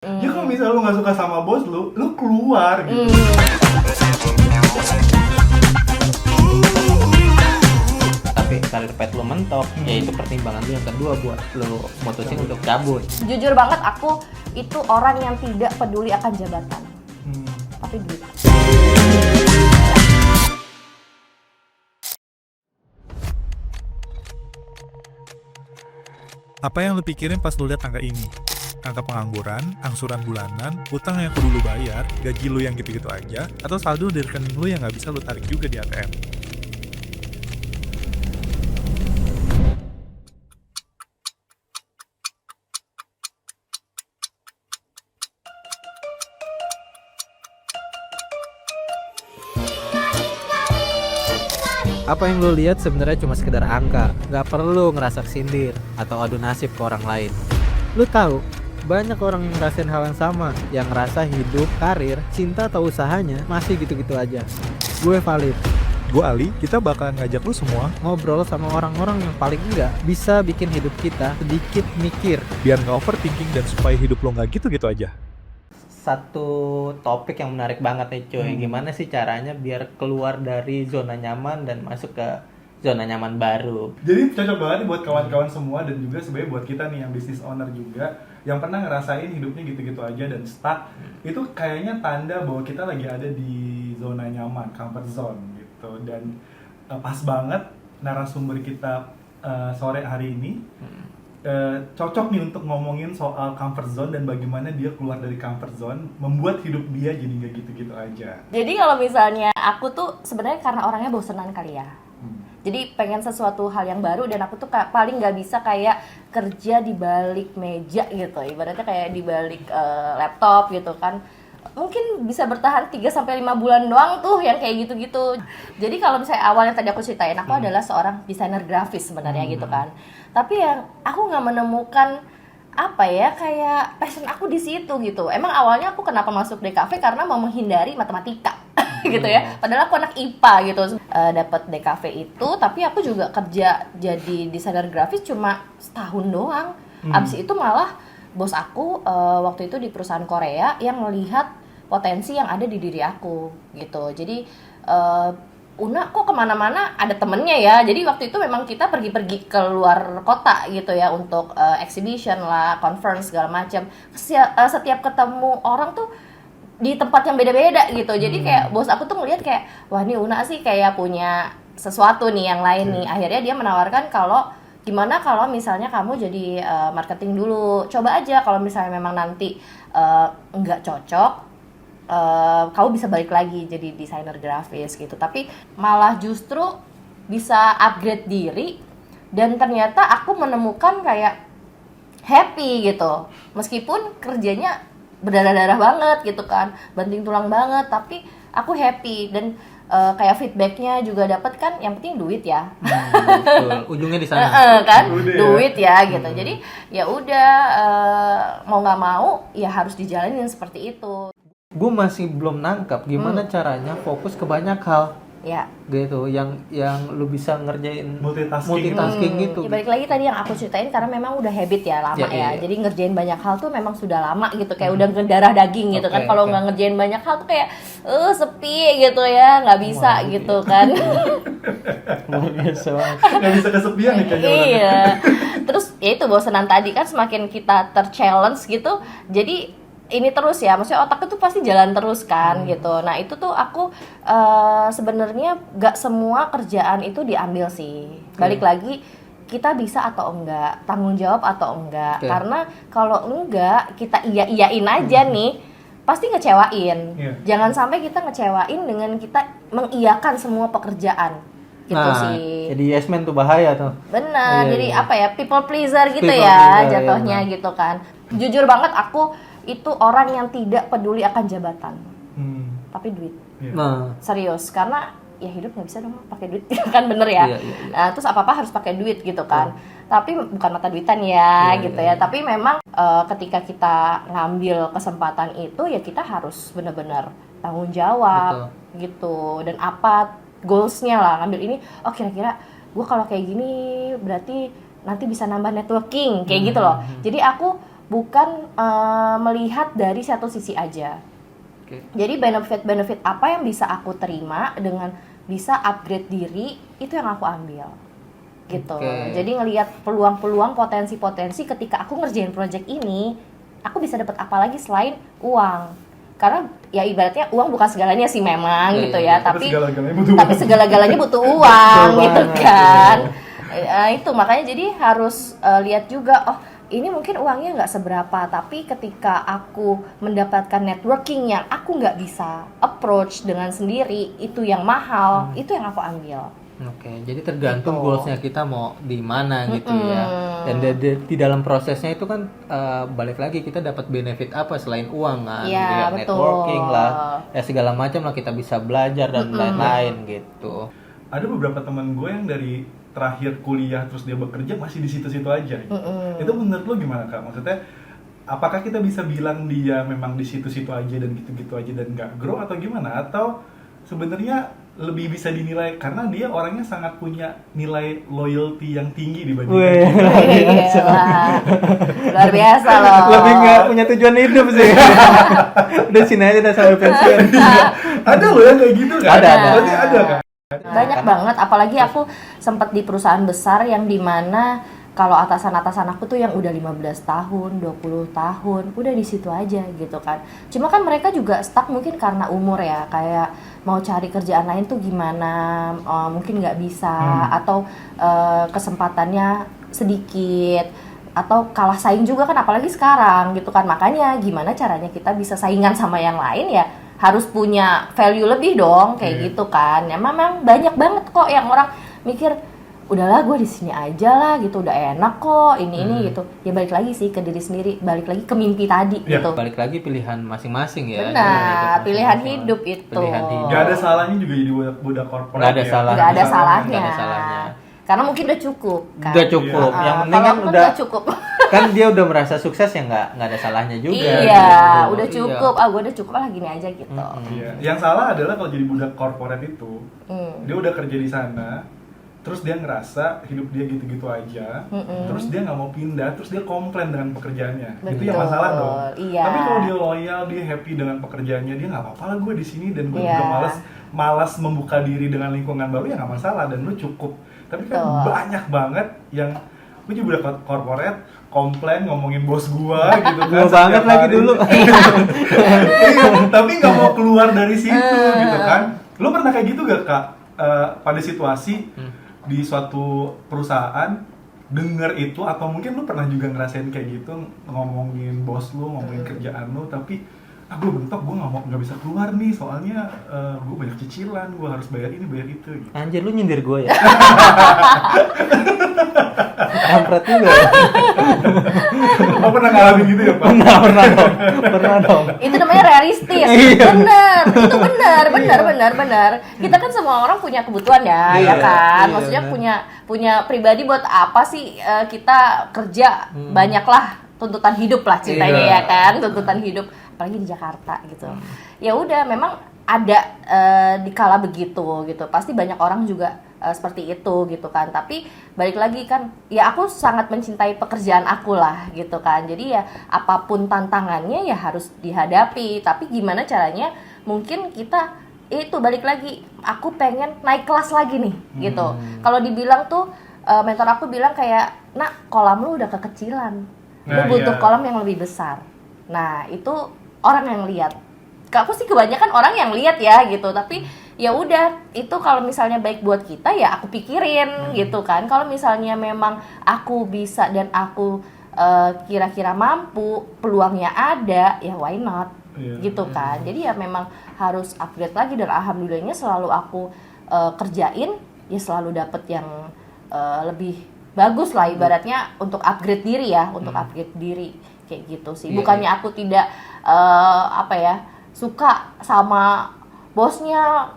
Ya kalau misalnya lu nggak suka sama bos lu keluar gitu. Tapi karir pet lo mentok, ya itu pertimbangan lu yang kedua buat lo mutusin untuk cabut. Jujur banget aku itu orang yang tidak peduli akan jabatan, tapi duit. Apa yang lu pikirin pas lu lihat angka ini? Angka pengangguran, angsuran bulanan, utang yang kudu lu bayar, gaji lu yang gitu-gitu aja, atau saldo dari rekening lu yang nggak bisa lu tarik juga di ATM? Apa yang lo lihat sebenarnya cuma sekedar angka, nggak perlu ngerasa sindir atau adu nasib ke orang lain. Lo tahu, banyak orang yang ngerasain hal yang sama, yang ngerasa hidup, karir, cinta atau usahanya masih gitu-gitu aja. Gue Valid, Gue Ali, kita bakalan ngajak lu semua ngobrol sama orang-orang yang paling enggak bisa bikin hidup kita sedikit mikir. biar nggak overthinking dan supaya hidup lo nggak gitu-gitu aja. Satu topik yang menarik banget nih cuy, gimana sih caranya biar keluar dari zona nyaman dan masuk ke zona nyaman baru. Jadi cocok banget nih buat kawan-kawan semua dan juga sebenarnya buat kita nih yang business owner juga yang pernah ngerasain hidupnya gitu-gitu aja dan stuck. Itu kayaknya tanda bahwa kita lagi ada di zona nyaman, comfort zone gitu. Dan pas banget narasumber kita sore hari ini cocok nih untuk ngomongin soal comfort zone dan bagaimana dia keluar dari comfort zone membuat hidup dia jadi nggak gitu-gitu aja. Jadi kalau misalnya aku tuh sebenarnya karena orangnya bosenan kali ya. Jadi pengen sesuatu hal yang baru dan aku tuh paling nggak bisa kayak kerja di balik meja gitu, ibaratnya kayak di balik laptop gitu kan. Mungkin bisa bertahan 3-5 bulan doang tuh yang kayak gitu-gitu. Jadi kalau misalnya awal yang tadi aku ceritain, aku adalah seorang desainer grafis sebenarnya gitu kan. Tapi yang aku nggak menemukan apa ya kayak passion aku di situ gitu. Emang awalnya aku kenapa masuk DKV karena mau menghindari matematika gitu ya. Padahal aku anak IPA gitu. Dapat DKV itu, tapi aku juga kerja jadi desainer grafis cuma setahun doang. Abis itu malah bos aku waktu itu di perusahaan Korea yang melihat potensi yang ada di diri aku gitu. Jadi Una kok kemana-mana ada temennya ya. Jadi waktu itu memang kita pergi-pergi ke luar kota gitu ya untuk exhibition lah, conference segala macam. Setiap ketemu orang tuh di tempat yang beda-beda gitu. Jadi kayak bos aku tuh ngeliat kayak wah ini Una sih kayak punya sesuatu nih yang lain nih. Akhirnya dia menawarkan kalau gimana kalau misalnya kamu jadi marketing dulu. Coba aja kalau misalnya memang nanti nggak cocok, kamu bisa balik lagi jadi desainer grafis gitu. Tapi malah justru bisa upgrade diri dan ternyata aku menemukan kayak happy gitu. Meskipun kerjanya berdarah-darah banget gitu kan, banting tulang banget, tapi aku happy dan kayak feedbacknya juga dapat kan, yang penting duit ya. Betul. Ujungnya di sana. Kan Udah ya. duit ya gitu. Jadi ya udah mau nggak mau ya harus dijalanin seperti itu. Gue masih belum nangkap gimana caranya fokus ke banyak hal Ya. gitu, yang lu bisa ngerjain Multitasking. gitu. Ya balik lagi tadi yang aku ceritain karena memang udah habit ya lama Ya. Jadi ngerjain banyak hal tuh memang sudah lama gitu, kayak udah darah daging gitu kan. Kalau nggak ngerjain banyak hal tuh kayak sepi gitu ya, nggak bisa gitu kan. Luar biasa banget. Nggak bisa kesepian nih kayaknya. Iya. Terus ya itu bosenan tadi kan, semakin kita ter-challenge gitu, jadi ini terus ya, maksudnya otak itu pasti jalan terus kan gitu. Nah itu tuh aku sebenarnya gak semua kerjaan itu diambil sih. Balik lagi kita bisa atau enggak, tanggung jawab atau enggak. Karena kalau enggak kita iya-iyain aja nih, pasti ngecewain. Jangan sampai kita ngecewain dengan kita mengiyakan semua pekerjaan. Gitu sih. Jadi yes man tuh bahaya tuh. Benar, Iya, jadi iya. apa ya, people pleaser gitu People ya pleaser, jatuhnya iya. gitu kan. Jujur banget aku itu orang yang tidak peduli akan jabatan, tapi duit. Nah, Serius, karena ya hidup nggak bisa dong pakai duit kan, bener ya. Iya. Nah, terus apa-apa harus pakai duit gitu kan. Tapi bukan mata duitan ya Iya, gitu iya. ya. Tapi memang ketika kita ngambil kesempatan itu ya kita harus benar-benar tanggung jawab gitu. Dan apa goalsnya lah ngambil ini, oh kira-kira gue kalau kayak gini berarti nanti bisa nambah networking kayak gitu loh. Jadi aku bukan melihat dari satu sisi aja. Oke. Jadi benefit apa yang bisa aku terima dengan bisa upgrade diri, itu yang aku ambil gitu. Oke. Jadi ngelihat peluang-peluang, potensi-potensi ketika aku ngerjain project ini, aku bisa dapat apa lagi selain uang. Karena ya ibaratnya uang bukan segalanya sih memang Iya, gitu iya. ya, tapi Tapi segala-galanya butuh uang Betul gitu banget, kan. Itu makanya jadi harus lihat juga, oh ini mungkin uangnya nggak seberapa, tapi ketika aku mendapatkan networking yang aku nggak bisa approach dengan sendiri, itu yang mahal, itu yang aku ambil. Oke, jadi tergantung Gitu. goalsnya kita mau di mana gitu ya. Dan di dalam prosesnya itu kan balik lagi kita dapat benefit apa selain uang kan, Iya, Kayak betul. networking lah, ya segala macam lah kita bisa belajar dan lain-lain gitu. ada beberapa teman gue yang dari terakhir kuliah terus dia bekerja masih di situ-situ aja gitu. Itu menurut lo gimana Kak? Maksudnya apakah kita bisa bilang dia memang di situ-situ aja dan gitu-gitu aja dan nggak grow atau gimana? Atau sebenarnya lebih bisa dinilai karena dia orangnya sangat punya nilai loyalty yang tinggi dibandingkan kita. Gila. Luar biasa loh. Lebih nggak punya tujuan hidup sih. Udah sini aja udah sampai pensiun. Ada loh yang kayak gitu kan? Ada. Berarti ada kan? Banyak banget, apalagi aku sempat di perusahaan besar yang dimana kalau atasan-atasan aku tuh yang udah 15 tahun, 20 tahun, udah di situ aja gitu kan. Cuma kan mereka juga stuck mungkin karena umur ya, kayak mau cari kerjaan lain tuh gimana, mungkin nggak bisa, atau kesempatannya sedikit, atau kalah saing juga kan, apalagi sekarang gitu kan. Makanya gimana caranya kita bisa saingan sama yang lain ya, harus punya value lebih dong kayak gitu kan. Ya memang banyak banget kok yang orang mikir udahlah gue di sini aja lah gitu, udah enak kok ini gitu. Ya balik lagi sih ke diri sendiri, balik lagi ke mimpi tadi Ya, gitu. Balik lagi pilihan masing-masing ya. Benar, pilihan masing-masing. hidup itu. Pilihan hidup. Gak ada salahnya juga jadi budak korporat. Nggak ada ya. salahnya. Nggak ada Nggak salahnya. ada salahnya. Karena mungkin udah cukup kan. Udah cukup. Ah, Yang penting kalau kan aku udah cukup. kan dia udah merasa sukses ya nggak ada salahnya juga. Iya, gitu. udah Iya. cukup. Gue udah cukup lah gini aja gitu. Iya. Yang salah adalah kalau jadi budak korporat itu, dia udah kerja di sana, terus dia ngerasa hidup dia gitu-gitu aja, terus dia nggak mau pindah, terus dia komplain dengan pekerjaannya. Itu yang Betul, masalah dong. iya. Tapi kalau dia loyal, dia happy dengan pekerjaannya, dia nggak apa-apa lah gue di sini dan gue Iya. juga malas membuka diri dengan lingkungan baru, ya nggak masalah dan lu cukup. Tapi kan Betul. banyak banget yang gue jadi budak korporat, komplain ngomongin bos gua gitu kan. Gua setiap banget lagi hari. dulu. Iya, tapi nggak mau keluar dari situ gitu kan. Lu pernah kayak gitu gak Kak? Pada situasi di suatu perusahaan denger itu, atau mungkin lu pernah juga ngerasain kayak gitu, ngomongin bos lu, ngomongin kerjaan lu, tapi gue bentok, gue nggak bisa keluar nih soalnya gue banyak cicilan, gue harus bayar ini bayar itu gitu. Anjir, lu nyindir gue ya? Kampret juga. Oh, pernah ngalamin gitu ya Pak? Pernah dong. Itu namanya realistis. Iya. Bener, itu benar. Kita kan semua orang punya kebutuhan ya, Iya, ya kan. iya, Maksudnya benar. punya pribadi buat apa sih kita kerja, banyaklah tuntutan hidup lah ceritanya Iya. ya kan, tuntutan hidup apalagi di Jakarta gitu. Ya udah, memang ada di kala begitu gitu. Pasti banyak orang juga seperti itu gitu kan. Tapi balik lagi kan, ya aku sangat mencintai pekerjaan aku lah gitu kan. Jadi ya apapun tantangannya ya harus dihadapi. Tapi gimana caranya? Mungkin kita itu balik lagi, aku pengen naik kelas lagi nih gitu. Kalau dibilang tuh mentor aku bilang kayak, "Nak, kolam lu udah kekecilan. Lu Nah, butuh iya. kolam yang lebih besar." Nah, itu orang yang lihat. Aku sih kebanyakan orang yang lihat ya gitu, tapi ya udah, itu kalau misalnya baik buat kita ya aku pikirin gitu kan. Kalau misalnya memang aku bisa dan aku kira-kira mampu, peluangnya ada, ya why not? Iya. Gitu kan. Jadi ya memang harus upgrade lagi, dan alhamdulillahnya selalu aku kerjain ya selalu dapet yang lebih bagus lah ibaratnya, untuk upgrade diri ya, untuk upgrade diri kayak gitu sih. Iya, Bukannya aku tidak suka sama bosnya,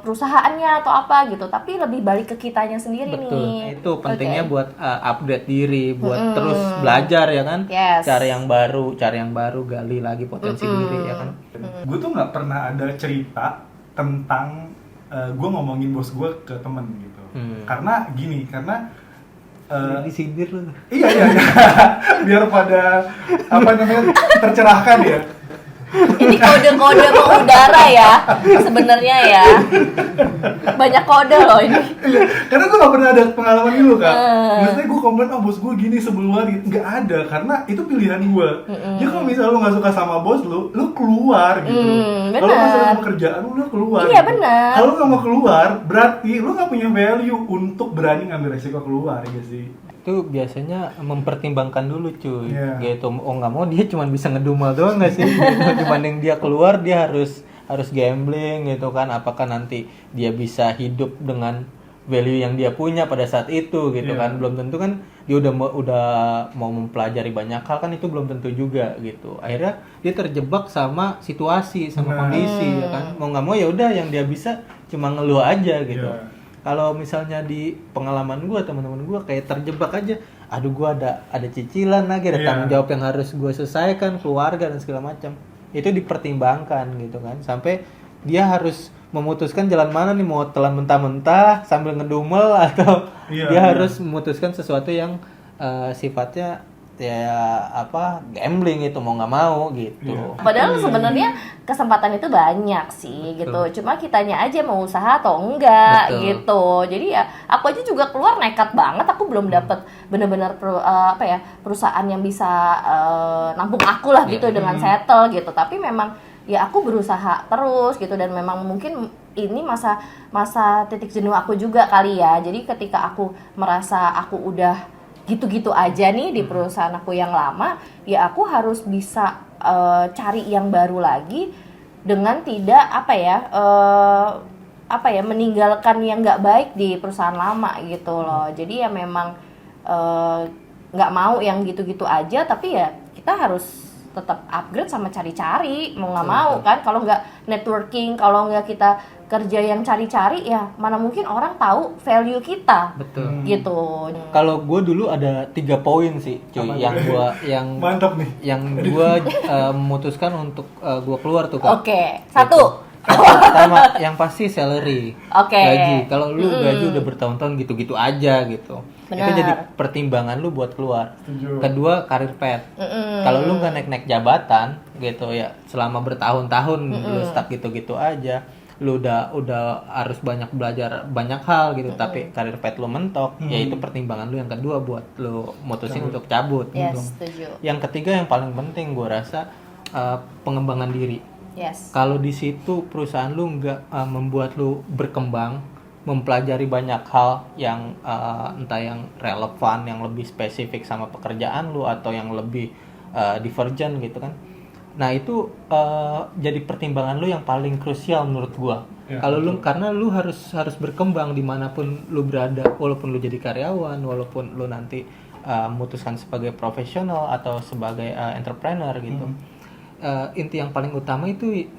perusahaannya atau apa gitu, tapi lebih balik ke kitanya sendiri Betul. nih. Itu pentingnya Oke. buat upgrade diri, buat terus belajar ya kan. Yes. Cari yang baru, gali lagi potensi diri ya kan. Gue tuh nggak pernah ada cerita tentang gue ngomongin bos gue ke temen gitu. Karena gini, karena Disindir lu. Iya. Biar pada tercerahkan ya. Ini kode-kode mengudara ya, sebenarnya ya. Banyak kode loh ini. Karena gue gak pernah ada pengalaman gitu kan. Biasanya gue komplain, bos gue gini sebel banget. Nggak ada, karena itu pilihan gue. Ya kalau misalnya lu gak suka sama bos lu keluar gitu. Kalau gak suka sama kerjaan lu keluar. Iya gitu. benar. Kalau lu gak mau keluar, berarti lu gak punya value untuk berani ngambil resiko keluar ya sih. Itu biasanya mempertimbangkan dulu cuy. Iya. Gitu. Oh nggak mau dia cuma bisa ngedumel doang nggak sih? Gitu. Dibanding dia keluar dia harus gambling gitu kan. Apakah nanti dia bisa hidup dengan value yang dia punya pada saat itu gitu kan. Belum tentu kan dia udah mau mempelajari banyak hal kan, itu belum tentu juga gitu. Akhirnya dia terjebak sama situasi, sama kondisi ya kan. Mau nggak mau ya udah yang dia bisa cuma ngeluh aja gitu. Kalau misalnya di pengalaman gue, teman-teman gue kayak terjebak aja, aduh gue ada cicilan lagi, ada tanggung jawab yang harus gue selesaikan, keluarga dan segala macam. Itu dipertimbangkan gitu kan, sampai dia harus memutuskan jalan mana nih, mau telan mentah-mentah sambil ngedumel atau dia harus memutuskan sesuatu yang sifatnya ya gambling itu, mau nggak mau gitu. Padahal sebenarnya kesempatan itu banyak sih gitu. Cuma kitanya aja mau usaha atau enggak gitu. Jadi ya aku aja juga keluar nekat banget. Aku belum dapet benar-benar perusahaan yang bisa nampung aku lah gitu dengan settle gitu. Tapi memang ya aku berusaha terus gitu, dan memang mungkin ini masa titik jenuh aku juga kali ya. Jadi ketika aku merasa aku udah gitu-gitu aja nih di perusahaan aku yang lama, ya aku harus bisa cari yang baru lagi dengan tidak meninggalkan yang nggak baik di perusahaan lama gitu loh. Jadi ya memang nggak mau yang gitu-gitu aja, tapi ya kita harus tetap upgrade sama cari-cari, mau nggak mau kan. Kalau nggak networking, kalau nggak kita kerja yang cari-cari, ya mana mungkin orang tahu value kita. Betul. Gitu. Kalau gue dulu ada 3 poin sih cuy, yang mantap nih, yang gue memutuskan untuk gue keluar tuh kan. Oke. 1. Pertama yang pasti salary, gaji. Kalau lu gaji udah bertahun-tahun gitu-gitu aja gitu, Benar. itu jadi pertimbangan lu buat keluar. Setuju. Kedua, karir path. Kalau lu nggak naik-naik jabatan gitu ya selama bertahun-tahun, lu stuck gitu-gitu aja, lu udah harus banyak belajar banyak hal gitu, tapi karir path lu mentok, ya itu pertimbangan lu yang kedua buat lu mutusin untuk cabut. Yes, setuju. Yang ketiga yang paling penting gue rasa pengembangan diri. Yes. Kalau di situ perusahaan lu nggak membuat lu berkembang, mempelajari banyak hal yang entah yang relevan, yang lebih spesifik sama pekerjaan lu, atau yang lebih divergent gitu kan. Nah itu jadi pertimbangan lu yang paling krusial menurut gua. Kalau lu, karena lu harus berkembang dimanapun lu berada, walaupun lu jadi karyawan, walaupun lu nanti memutuskan sebagai profesional atau sebagai entrepreneur gitu. Inti yang paling utama itu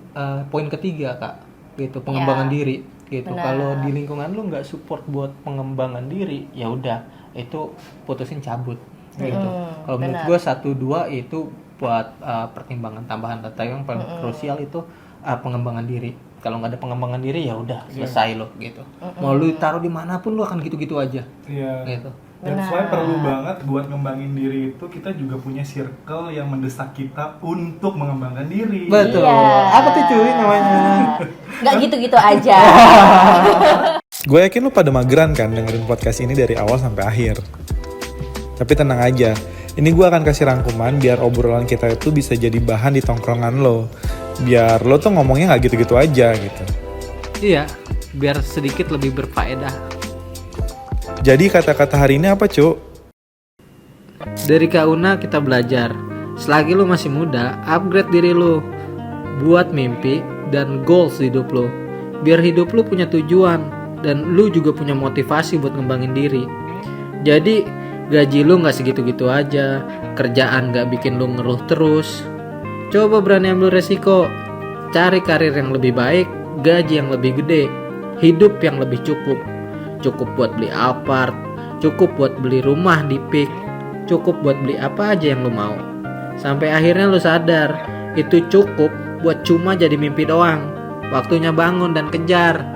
poin ketiga kak, gitu, pengembangan diri gitu. Kalau di lingkungan lu nggak support buat pengembangan diri, ya udah itu putusin cabut gitu. Kalau menurut gue 1-2 itu buat pertimbangan tambahan. Tapi yang paling krusial itu pengembangan diri. Kalau nggak ada pengembangan diri ya udah selesai lo gitu. Mau lu taruh dimanapun lu akan gitu-gitu aja. Gitu. That's why perlu banget buat ngembangin diri itu kita juga punya circle yang mendesak kita untuk mengembangkan diri. Betul. Apa tuh cuy namanya? Nggak gitu-gitu aja. Gue yakin lu pada mageran kan dengerin podcast ini dari awal sampai akhir. Tapi tenang aja, ini gue akan kasih rangkuman biar obrolan kita itu bisa jadi bahan di tongkrongan lo. Biar lo tuh ngomongnya nggak gitu-gitu aja gitu. Iya, biar sedikit lebih berfaedah. Jadi kata-kata hari ini apa, Cuk? Dari Kak Una kita belajar, selagi lu masih muda, upgrade diri lu. Buat mimpi dan goals hidup lu. Biar hidup lu punya tujuan dan lu juga punya motivasi buat ngembangin diri. Jadi gaji lu gak segitu-gitu aja, kerjaan gak bikin lu ngeluh terus. Coba berani ambil resiko, cari karir yang lebih baik, gaji yang lebih gede, hidup yang lebih cukup. Cukup buat beli apart, cukup buat beli rumah di PIK, cukup buat beli apa aja yang lu mau. Sampai akhirnya lu sadar, itu cukup buat cuma jadi mimpi doang. Waktunya bangun dan kejar.